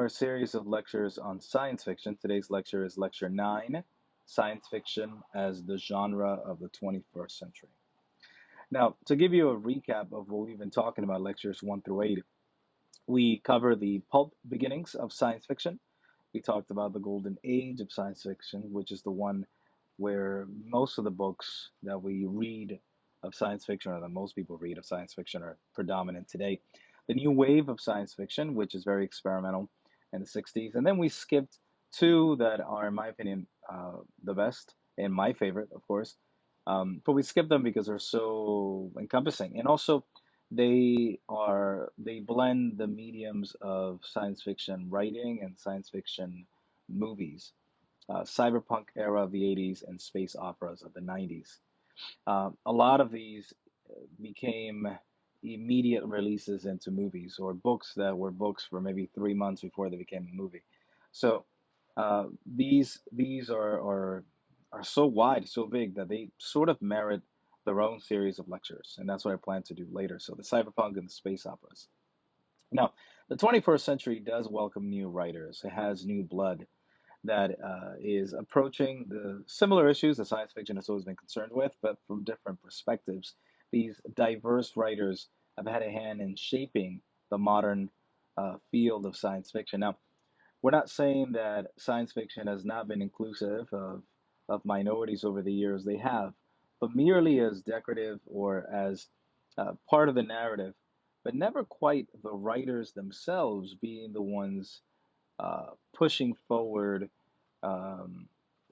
our series of lectures on science fiction. Today's lecture is Lecture 9, Science Fiction as the Genre of the 21st Century. Now, to give you a recap of what we've been talking about, lectures 1 through 8, we cover the pulp beginnings of science fiction. We talked about the golden age of science fiction, which is the one where most of the books that we read of science fiction, or that most people read of science fiction, are predominant today. The new wave of science fiction, which is very experimental in the 60s. And then we skipped two that are, in my opinion, the best, and my favorite, of course. But we skipped them because they're so encompassing. And also, they blend the mediums of science fiction writing and science fiction movies, cyberpunk era of the 80s and space operas of the 90s. A lot of these became immediate releases into movies, or books that were books for maybe 3 months before they became a movie. So these are so wide, so big that they sort of merit their own series of lectures, and that's what I plan to do later. So the cyberpunk and the space operas. Now, the 21st century does welcome new writers. It has new blood that is approaching the similar issues that science fiction has always been concerned with, but from different perspectives. These diverse writers have had a hand in shaping the modern field of science fiction. Now, we're not saying that science fiction has not been inclusive of minorities over the years. They have, but merely as decorative or as part of the narrative, but never quite the writers themselves being the ones pushing forward um,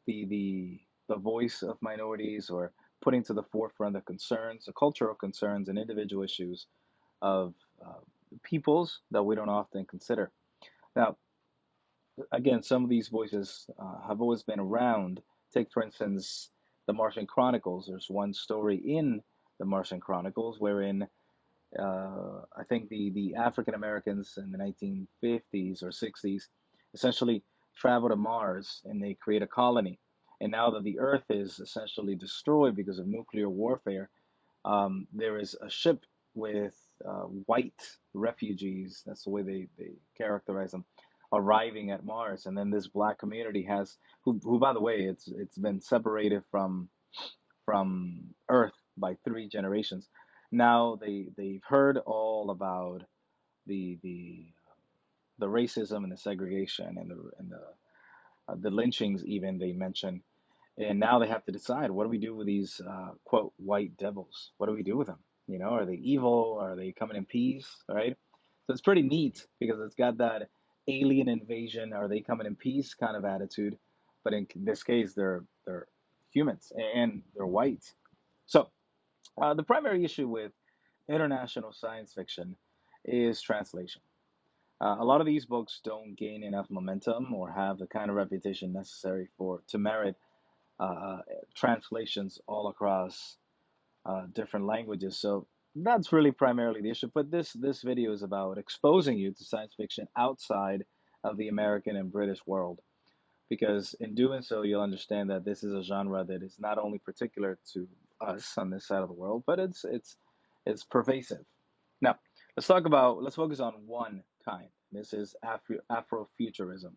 the voice of minorities, or putting to the forefront the concerns, the cultural concerns and individual issues of peoples that we don't often consider. Now, again, some of these voices have always been around. Take, for instance, the Martian Chronicles. There's one story in the Martian Chronicles wherein I think the African Americans in the 1950s or 60s essentially travel to Mars and they create a colony. And now that the Earth is essentially destroyed because of nuclear warfare, there is a ship with white refugees, that's the way they characterize them, arriving at Mars. And then this black community has, who by the way, it's been separated from Earth by 3 generations. Now they've heard all about the the racism and the segregation and the lynchings even they mention, and now they have to decide, what do we do with these quote white devils? What do we do with them? You know, are they evil? Are they coming in peace? Right? So it's pretty neat because it's got that alien invasion, are they coming in peace kind of attitude, but in this case they're humans and they're white. So the primary issue with international science fiction is translation. A lot of these books don't gain enough momentum or have the kind of reputation necessary for to merit uh, translations all across different languages. So that's really primarily the issue. But this video is about exposing you to science fiction outside of the American and British world, because in doing so, you'll understand that this is a genre that is not only particular to us on this side of the world, but it's pervasive. Now, let's focus on one kind. This is Afrofuturism.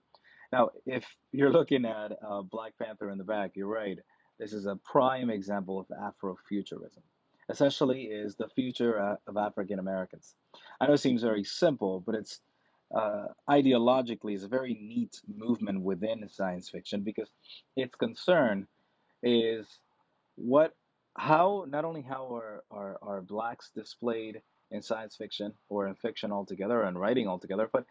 Now, if you're looking at Black Panther in the back, you're right. This is a prime example of Afrofuturism. Essentially, is the future of African Americans. I know it seems very simple, but it's ideologically is a very neat movement within science fiction, because its concern is what how not only how are blacks displayed in science fiction or in fiction altogether and writing altogether, but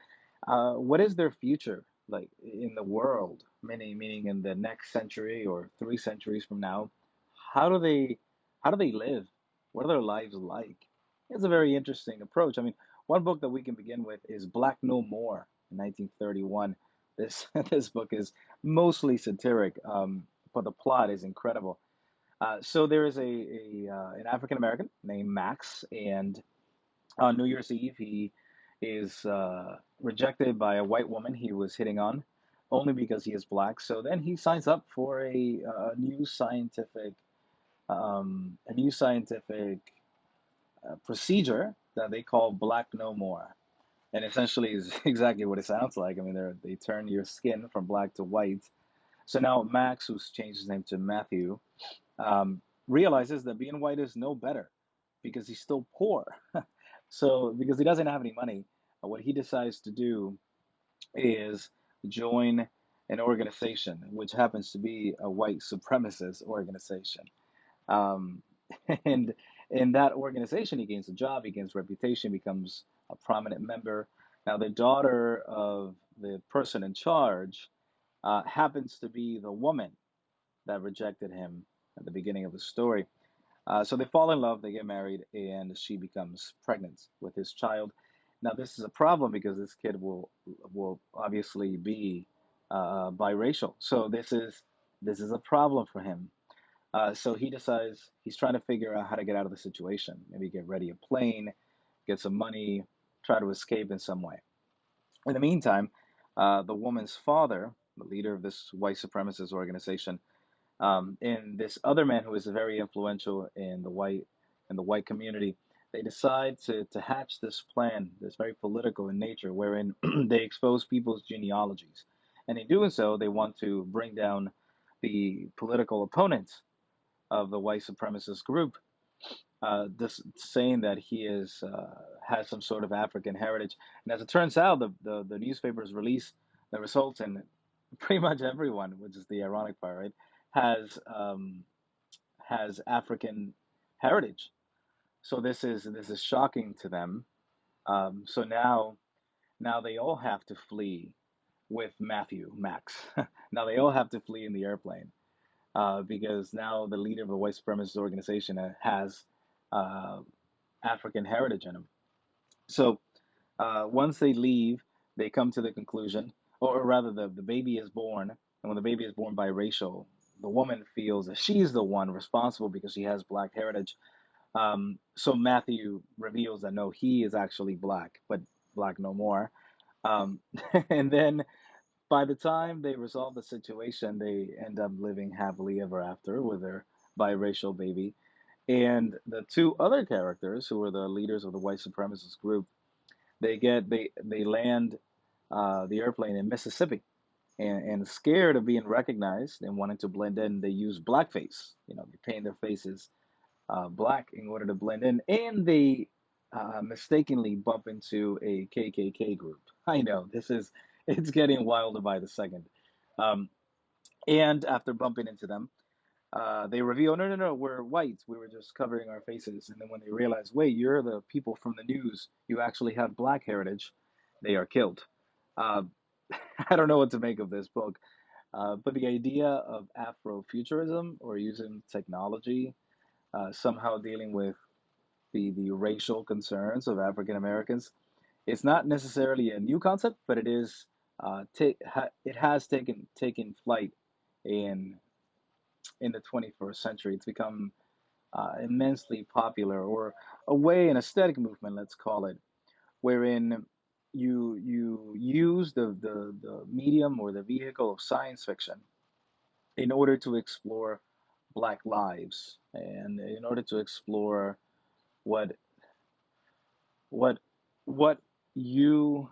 what is their future like in the world, meaning in the next century or 3 centuries from now. How do they how do they live? What are their lives like? It's a very interesting approach. I mean, one book that we can begin with is Black No More in 1931. This this book is mostly satiric, but the plot is incredible. So there is an African American named Max, and on New Year's Eve he is rejected by a white woman he was hitting on, only because he is black. So then he signs up for a new scientific procedure that they call Black No More. and essentially is exactly what it sounds like. I mean, they turn your skin from black to white. So now Max, who's changed his name to Matthew, realizes that being white is no better because he's still poor. So because he doesn't have any money, what he decides to do is join an organization, which happens to be a white supremacist organization. Um, and in that organization, he gains a job, he gains reputation, becomes a prominent member. Now, the daughter of the person in charge happens to be the woman that rejected him at the beginning of the story. So they fall in love, they get married, and she becomes pregnant with his child. Now, this is a problem because this kid will obviously be biracial. So this is a problem for him. So he decides he's trying to figure out how to get out of the situation. Maybe get ready a plane, get some money, try to escape in some way. In the meantime, the woman's father, the leader of this white supremacist organization, and this other man who is very influential in the white community, they decide to hatch this plan that's very political in nature, wherein they expose people's genealogies, and in doing so, they want to bring down the political opponents of the white supremacist group, this saying that he is has some sort of African heritage. And as it turns out, the newspapers release the results, and pretty much everyone, which is the ironic part, right, has has African heritage. So this is shocking to them. So now they all have to flee with Matthew Max. Now they all have to flee in the airplane because now the leader of the white supremacist organization has uh, African heritage in him. So once they leave, they come to the conclusion, or rather, the baby is born, and when the baby is born biracial, the woman feels that she's the one responsible because she has black heritage. So Matthew reveals that no, he is actually black, but black no more. Um, and then by the time they resolve the situation, they end up living happily ever after with their biracial baby. And the two other characters, who are the leaders of the white supremacist group, they land the airplane in Mississippi, and scared of being recognized and wanting to blend in, they use blackface. They paint their faces black in order to blend in, and they mistakenly bump into a KKK group. I know it's getting wilder by the second. Um, and after bumping into them, they reveal, no, no, no, we're white. We were just covering our faces. And then when they realize, wait, you're the people from the news. You actually have black heritage. They are killed. Uh, I don't know what to make of this book, but the idea of Afrofuturism, or using technology, somehow dealing with the racial concerns of African Americans, it's not necessarily a new concept, but it has taken flight in the 21st century. It's become immensely popular, or a way, an aesthetic movement, let's call it, wherein you use the medium or the vehicle of science fiction in order to explore black lives, and in order to explore what what what you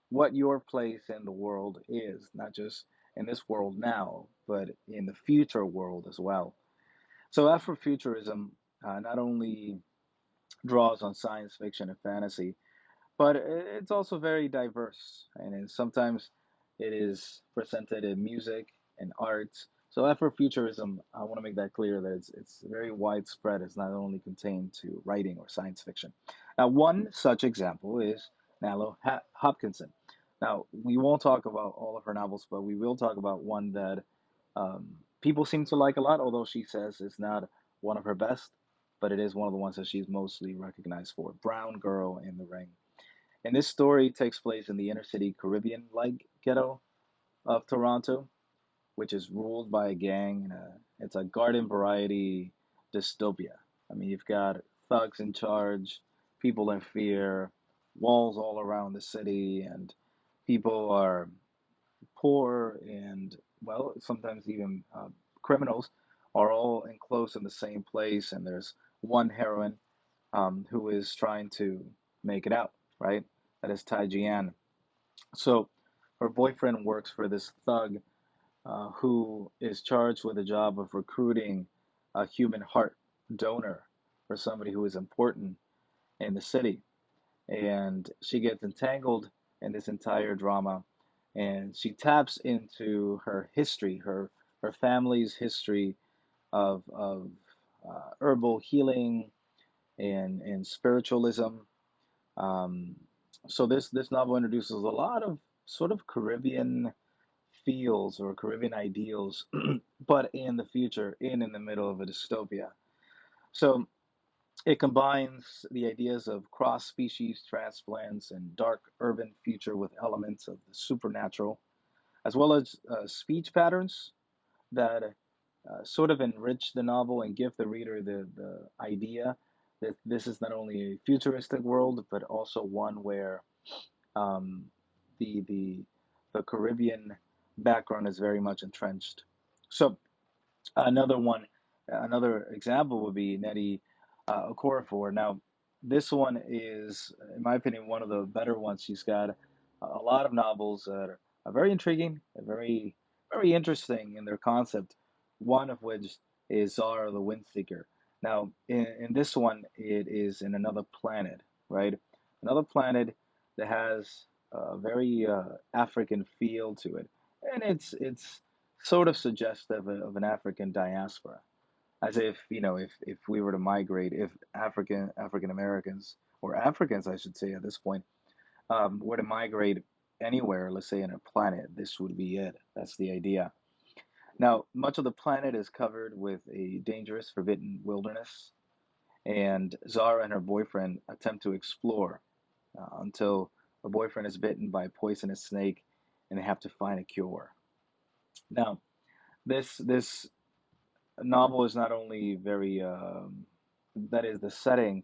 what your place in the world is, not just in this world now, but in the future world as well. So Afrofuturism not only draws on science fiction and fantasy, but it's also very diverse, and sometimes it is presented in music and art. So Afrofuturism, I want to make that clear that it's very widespread. It's not only contained to writing or science fiction. Now, one such example is Hopkinson. Now, we won't talk about all of her novels, but we will talk about one that people seem to like a lot, although she says it's not one of her best, but it is one of the ones that she's mostly recognized for. Brown Girl in the Ring. And this story takes place in the inner city Caribbean-like ghetto of Toronto, which is ruled by a gang. It's a garden variety dystopia. I mean, you've got thugs in charge, people in fear, walls all around the city, and people are poor and, well, sometimes even criminals are all enclosed in the same place. And there's one heroine who is trying to make it out, right? that is Tai Jian. So her boyfriend works for this thug who is charged with the job of recruiting a human heart donor for somebody who is important in the city. And she gets entangled in this entire drama, and she taps into her history, her family's history of herbal healing and spiritualism. Um, so this novel introduces a lot of sort of Caribbean feels or Caribbean ideals, but in the future, in the middle of a dystopia. So it combines the ideas of cross-species transplants and dark urban future with elements of the supernatural, as well as speech patterns that sort of enrich the novel and give the reader the idea that this is not only a futuristic world, but also one where um, the the the Caribbean background is very much entrenched. So another one, another example would be Nettie Okorafor. Now, this one is, in my opinion, one of the better ones. She's got a lot of novels that are very intriguing, and very interesting in their concept. One of which is Zara the Windseeker. Now, in this one, it is in another planet, right? Another planet that has a very African feel to it, and it's sort of suggestive of an African diaspora, as if if we were to migrate, if African Americans or Africans, I should say, at this point, were to migrate anywhere, let's say in a planet, this would be it. That's the idea. Now, much of the planet is covered with a dangerous, forbidden wilderness, and Zara and her boyfriend attempt to explore until her boyfriend is bitten by a poisonous snake, and they have to find a cure. Now, this novel is not only very that is the setting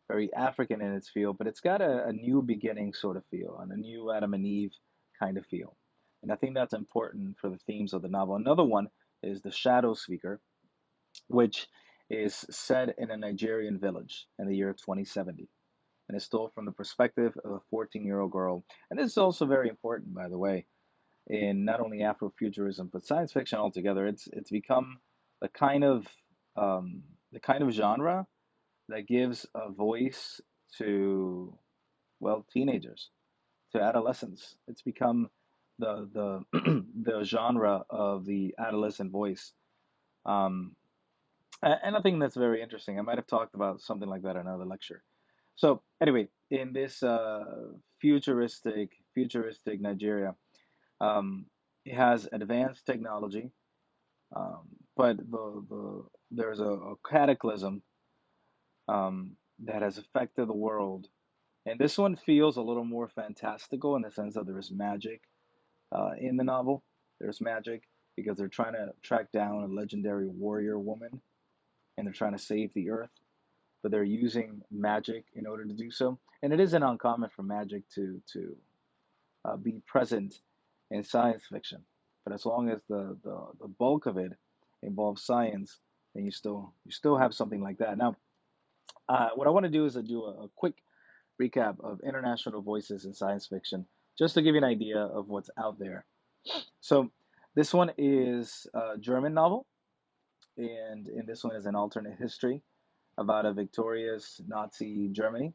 very African in its feel, but it's got a new beginning sort of feel and a new Adam and Eve kind of feel. And I think that's important for the themes of the novel. Another one is The Shadow Speaker, which is set in a Nigerian village in the year 2070. And it's told from the perspective of a 14-year-old girl. And this is also very important, by the way, in not only Afrofuturism but science fiction altogether. It's become the kind of the kind of genre that gives a voice to, well, teenagers, to adolescents. It's become the the genre of the adolescent voice. Um, and I think that's very interesting. I might have talked about something like that in another lecture. So anyway, in this futuristic Nigeria, um, it has advanced technology, but there's a cataclysm that has affected the world. And this one feels a little more fantastical in the sense that there is magic in the novel. There's magic because they're trying to track down a legendary warrior woman and they're trying to save the earth, but they're using magic in order to do so. And it isn't uncommon for magic to be present in science fiction. But as long as the bulk of it involves science, then you still have something like that. Now, what I want to do is do a quick recap of international voices in science fiction, just to give you an idea of what's out there. So, this one is a German novel, and in this one is an alternate history about a victorious Nazi Germany.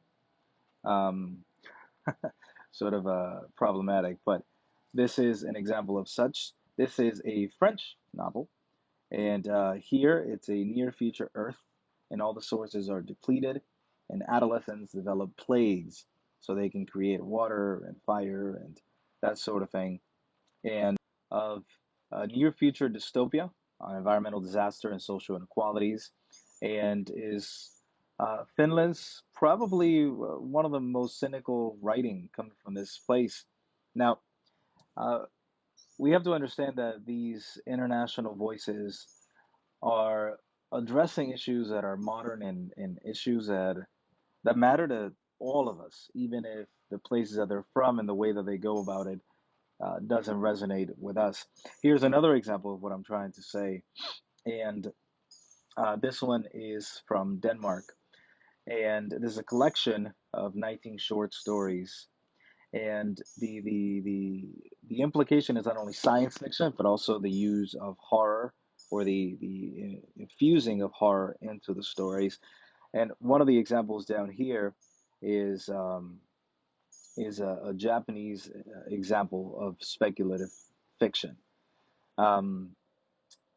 Um, sort of problematic, but this is an example of such. This is a French novel, and here it's a near future Earth, and all the sources are depleted, and adolescents develop plagues so they can create water and fire and that sort of thing. And of near future dystopia on environmental disaster and social inequalities, and is Finland's probably one of the most cynical writing coming from this place. Now, uh, we have to understand that these international voices are addressing issues that are modern and issues that matter to all of us, even if the places that they're from and the way that they go about it doesn't resonate with us. Here's another example of what I'm trying to say, and this one is from Denmark, and there's a collection of 19 short stories, And the implication is not only science fiction, but also the use of horror or the infusing of horror into the stories. And one of the examples down here is a Japanese example of speculative fiction, um,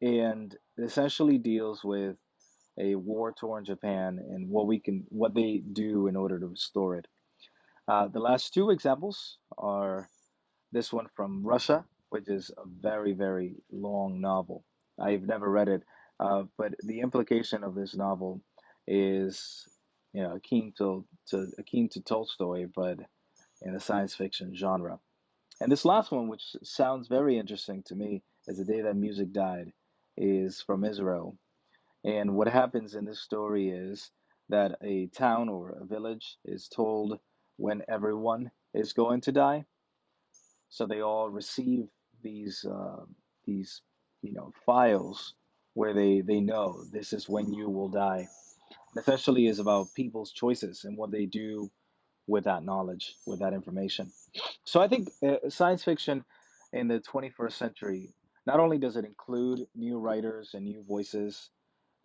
and it essentially deals with a war-torn Japan and what they do in order to restore it. The last two examples are this one from Russia, which is a very, very long novel. I've never read it, but the implication of this novel is, akin to Tolstoy, but in the science fiction genre. And this last one, which sounds very interesting to me, is The Day That Music Died, is from Israel. And what happens in this story is that a town or a village is told when everyone is going to die. So they all receive these these files where they know this is when you will die. And essentially, is about people's choices and what they do with that knowledge, with that information. So I think science fiction in the 21st century, not only does it include new writers and new voices,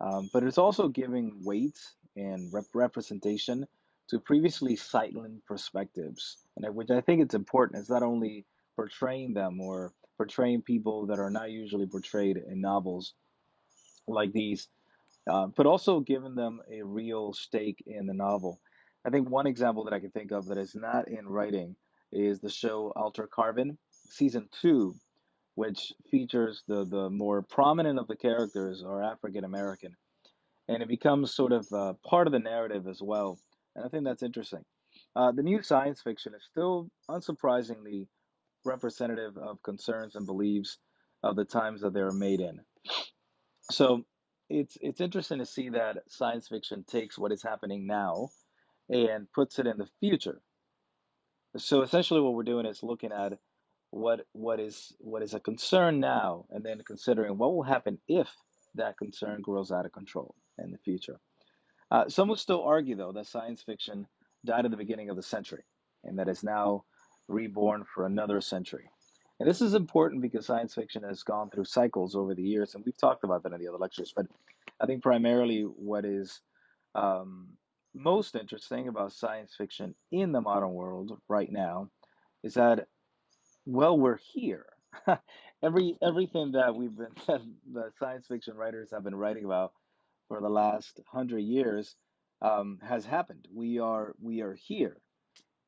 but it's also giving weight and representation to previously silent perspectives, which I think it's important. It's not only portraying them or portraying people that are not usually portrayed in novels like these, but also giving them a real stake in the novel. I think one example that I can think of that is not in writing is the show Alter Carbon, season two, which features the more prominent of the characters are African American, and it becomes sort of part of the narrative as well. And I think that's interesting. The new science fiction is still unsurprisingly representative of concerns and beliefs of the times that they were made in. So it's interesting to see that science fiction takes what is happening now and puts it in the future. So essentially, what we're doing is looking at what is a concern now, and then considering what will happen if that concern grows out of control in the future. Some would still argue, though, that science fiction died at the beginning of the century and that is now reborn for another century. And this is important because science fiction has gone through cycles over the years, and we've talked about that in the other lectures. But I think primarily what is um, most interesting about science fiction in the modern world right now is that, well, we're here. Everything that the science fiction writers have been writing about for the last 100 years has happened. We are here.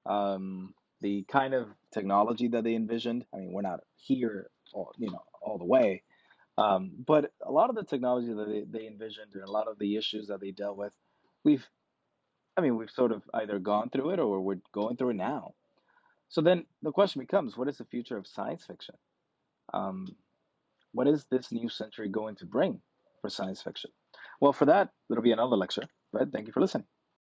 The kind of technology that they envisioned. I mean, we're not here, all the way. But a lot of the technology that they envisioned and a lot of the issues that they dealt with, we've, we've sort of either gone through it or we're going through it now. So then the question becomes, what is the future of science fiction? Um, what is this new century going to bring for science fiction? Well, for that, there'll be another lecture. But thank you for listening.